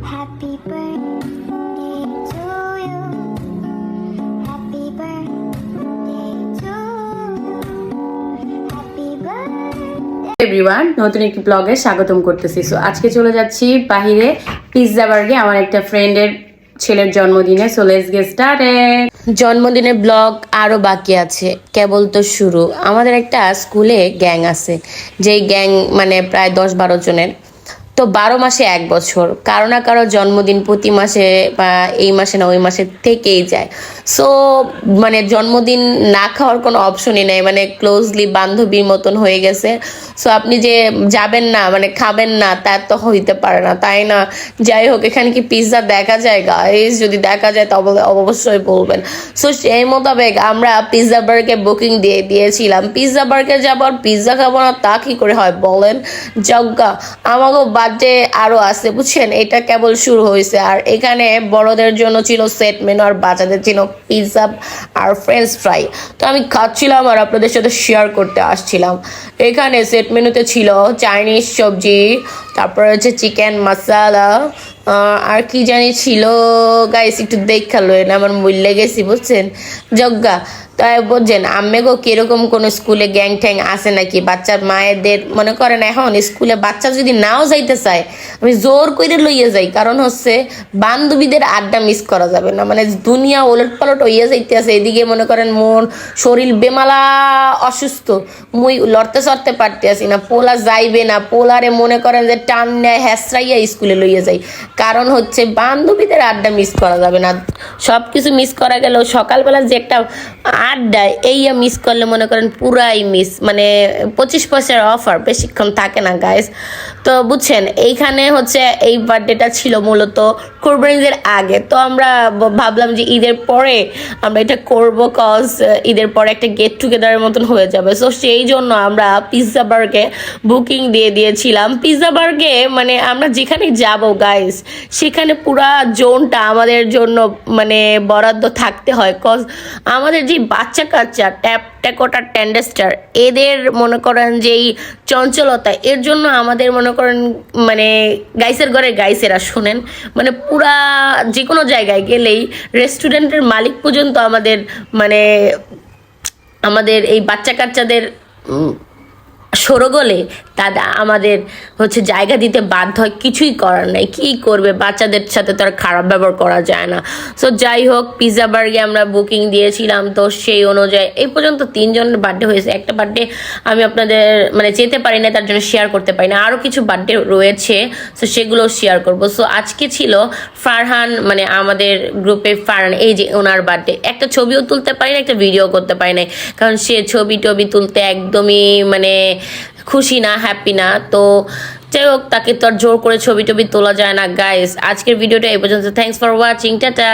Happy birthday to you. Happy birthday to you. Happy birthday. Everyone, নতুন একটি ব্লগে স্বাগতম করতেছি। সো আজকে চলে যাচ্ছি বাহিরে পিৎজা বার্গে আমার একটা ফ্রেন্ডের ছেলের জন্মদিনে। So let's get started. জন্মদিনের ব্লগ আরো বাকি আছে, কেবল তো শুরু। আমাদের একটা স্কুলে গ্যাং আছে, যেই গ্যাং মানে প্রায় 10-12 জনের। তো 12 মাসে 1 বছর কারো না কারো জন্মদিন প্রতি মাসে বা এই মাসে না ওই মাসে থেকেই যায়। সো মানে জন্মদিন না খাওয়ার কোনো অপশনই নেই, মানে ক্লোজলি বান্ধবীর মতন হয়ে গেছে। সো আপনি যে যাবেন না মানে খাবেন না তা তো হইতে পারে না, তাই না? যাই হোক, এখানে কি পিৎজা দেখা যায় গাইস? যদি দেখা যায় তবে অবশ্যই বলবেন। সো সেই মোতাবেক আমরা পিৎজা বার্গে বুকিং দিয়ে দিয়েছিলাম। পিৎজা বার্গে যাবার পিৎজা খাবো না তা কি করে হয় বলেন? যজ্ঞা আমাকেও বার্থডে আরো আছে বুঝছেন, এটা কেবল শুরু হয়েছে। আর এখানে বড়দের জন্য ছিল সেট মেনু আর বাচ্চাদের ছিল পিৎজা আর ফ্রেঞ্চ ফ্রাই। তো আমি খাচ্ছিলাম আর আপনাদের সাথে শেয়ার করতে আসছিলাম। এখানে সেট মেনুতে ছিল চাইনিজ সবজি, তারপরে হচ্ছে চিকেন মশলা, আর কি জানি ছিল গাইস, একটু দেখালো না, আমার মূল্যে গেছি বুঝছেন যজ্ঞা। তাই বুঝছেন আম্মেগো কিরকম কোনো স্কুলে গ্যাং ট্যাং আছে নাকি? বাচ্চার মায়েদের মনে করেন এখন স্কুলে বাচ্চা যদি নাও যাইতে চায় আমি জোর করে লইয়া যাই, কারণ হচ্ছে বান্ধবীদের আড্ডা মিস করা যাবে না। মানে দুনিয়া ওলট পালট হইয়া যাইতে আছে, এদিকে মনে করেন মন শরীর বেমালা অসুস্থ, মুই লড়তে চড়তে পারতে আসি না, পোলা যাইবে না, পোলারে মনে করেন যে টান নেয় হ্যাসরাইয়া স্কুলে লইয়া যাই, কারণ হচ্ছে বান্ধবীদের আড্ডা মিস করা যাবে না। সব কিছু মিস করা গেলেও সকালবেলা যে একটা আড্ডায় এই মিস করলে মনে করেন পুরাই মিস, মানে 25 পয়সার অফার বেশিক্ষণ থাকে না গাইস। তো বুঝছেন এইখানে হচ্ছে এই বার্থডেটা ছিল মূলত কোরবানিদের আগে। তো আমরা ভাবলাম যে ঈদের পরে আমরা এটা করব, কজ ঈদের পরে একটা গেট টুগেদারের মতন হয়ে যাবে। সো সেই জন্য আমরা পিৎজা বার্গে বুকিং দিয়ে দিয়েছিলাম। পিৎজা বার্গে মানে আমরা যেখানে যাব গাইস সেখানে পুরা জোনটা আমাদের জন্য মানে বরাদ্দ থাকতে হয়, কজ আমাদের যে বাচ্চা কাচ্চা ট্যাপ টেকোটা টেন্ডেস্টার এদের মনে করেন যে এই চঞ্চলতা, এর জন্য আমাদের মনে করেন মানে গাইসের ঘরে গাইসেরা শোনেন, মানে পুরা যে কোনো জায়গায় গেলেই রেস্টুরেন্টের মালিক পর্যন্ত মানে আমাদের এই বাচ্চা কাচ্চাদের সরগোলে দাদা আমাদের হচ্ছে জায়গা দিতে বাধ্য হয়, কিছুই করার নাই। কি করবে, বাচ্চাদের সাথে তো আর খারাপ ব্যবহার করা যায় না। সো যাই হোক, পিৎজা বার্গে আমরা বুকিং দিয়েছিলাম, তো সেই অনুযায়ী এই পর্যন্ত 3 জনের বার্থডে হয়েছে। একটা বার্থডে আমি আপনাদের মানে যেতে পারি না, তার জন্য শেয়ার করতে পারি না। আরও কিছু বার্থডে রয়েছে, সো সেগুলো শেয়ার করব। সো আজকে ছিল ফারহান, মানে আমাদের গ্রুপে ফারহান, এই যে ওনার বার্থডে। একটা ছবিও তুলতে পারি না, একটা ভিডিও করতে পারি না, কারণ সে ছবি টবি তুলতে একদমই মানে খুশি না, হ্যাপি না। তো যাই হোক, তাকে তো আর জোর করে ছবি টবি তোলা যায় না গাইস। আজকের ভিডিওটা এই পর্যন্ত। Thanks for watching, tata.